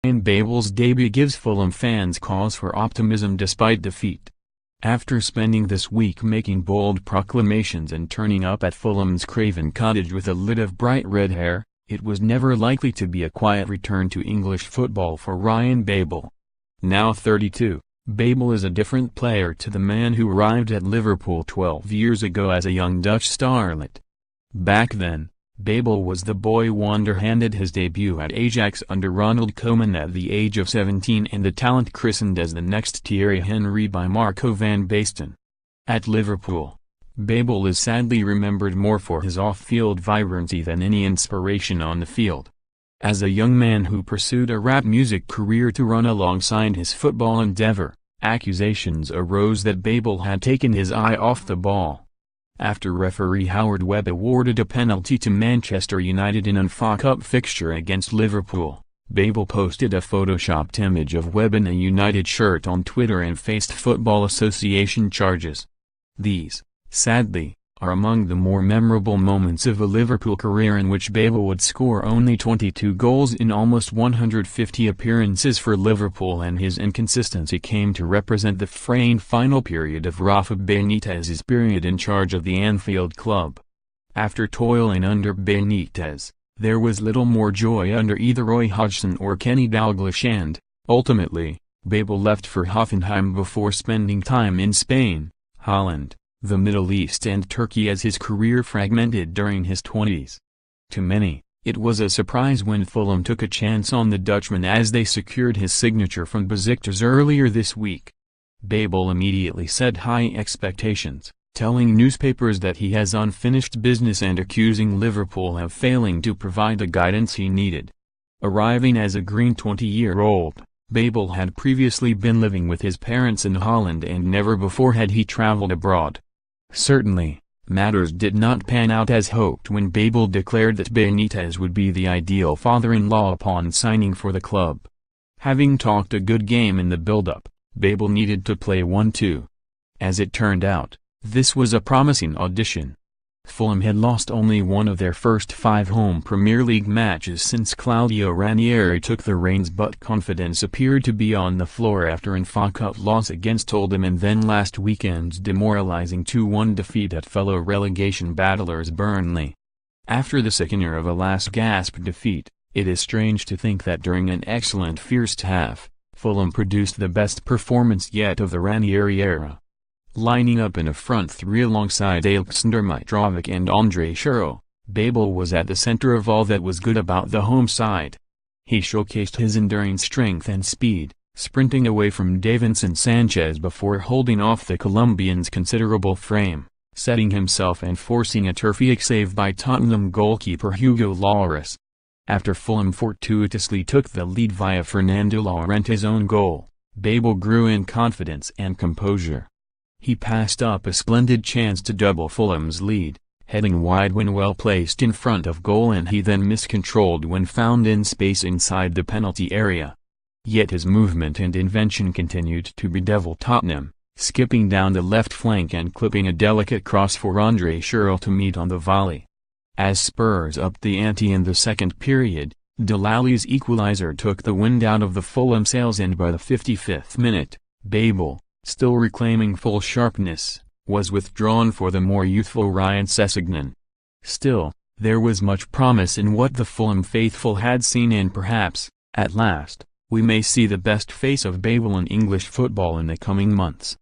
Babel's debut gives Fulham fans cause for optimism despite defeat. After spending this week making bold proclamations and turning up at Fulham's Craven Cottage with a litt of bright red hair, it was never likely to be a quiet return to English football for Ryan Babel. Now 32, Babel is a different player to the man who arrived at Liverpool 12 years ago as a young Dutch starlet. Back then, Babel was the boy wonder, handed his debut at Ajax under Ronald Koeman at the age of 17 and the talent christened as the next Thierry Henry by Marco van Basten. At Liverpool, Babel is sadly remembered more for his off-field vibrancy than any inspiration on the field. As a young man who pursued a rap music career to run alongside his football endeavour, accusations arose that Babel had taken his eye off the ball. After referee Howard Webb awarded a penalty to Manchester United in an FA Cup fixture against Liverpool, Babel posted a photoshopped image of Webb in a United shirt on Twitter and faced Football Association charges. These, sadly, are among the more memorable moments of a Liverpool career in which Babel would score only 22 goals in almost 150 appearances for Liverpool, and his inconsistency came to represent the fraying final period of Rafa Benitez's period in charge of the Anfield club. After toiling under Benitez, there was little more joy under either Roy Hodgson or Kenny Dalglish, and, ultimately, Babel left for Hoffenheim before spending time in Spain, Holland, the Middle East and Turkey as his career fragmented during his 20s. To many, it was a surprise when Fulham took a chance on the Dutchman as they secured his signature from Besiktas earlier this week. Babel immediately set high expectations, telling newspapers that he has unfinished business and accusing Liverpool of failing to provide the guidance he needed. Arriving as a green 20-year-old, Babel had previously been living with his parents in Holland and never before had he traveled abroad. Certainly, matters did not pan out as hoped when Babel declared that Benitez would be the ideal father-in-law upon signing for the club. Having talked a good game in the build-up, Babel needed to play one too. As it turned out, this was a promising audition. Fulham had lost only one of their first 5 home Premier League matches since Claudio Ranieri took the reins, but confidence appeared to be on the floor after an FA Cup loss against Oldham and then last weekend's demoralising 2-1 defeat at fellow relegation battlers Burnley. After the sickener of a last-gasp defeat, it is strange to think that during an excellent first half, Fulham produced the best performance yet of the Ranieri era. Lining up in a front three alongside Alexander Mitrovic and Andre Schürrle, Babel was at the center of all that was good about the home side. He showcased his enduring strength and speed, sprinting away from Davinson Sanchez before holding off the Colombian's considerable frame, setting himself and forcing a terrific save by Tottenham goalkeeper Hugo Lloris. After Fulham fortuitously took the lead via Fernando Llorente's own goal, Babel grew in confidence and composure. He passed up a splendid chance to double Fulham's lead, heading wide when well placed in front of goal, and he then miscontrolled when found in space inside the penalty area. Yet his movement and invention continued to bedevil Tottenham, skipping down the left flank and clipping a delicate cross for Andre Schürrle to meet on the volley. As Spurs upped the ante in the second period, Delali's equalizer took the wind out of the Fulham sails, and by the 55th minute, Babel, still reclaiming full sharpness, was withdrawn for the more youthful Ryan Sessegnon. Still, there was much promise in what the Fulham faithful had seen, and perhaps, at last, we may see the best face of Babel in English football in the coming months.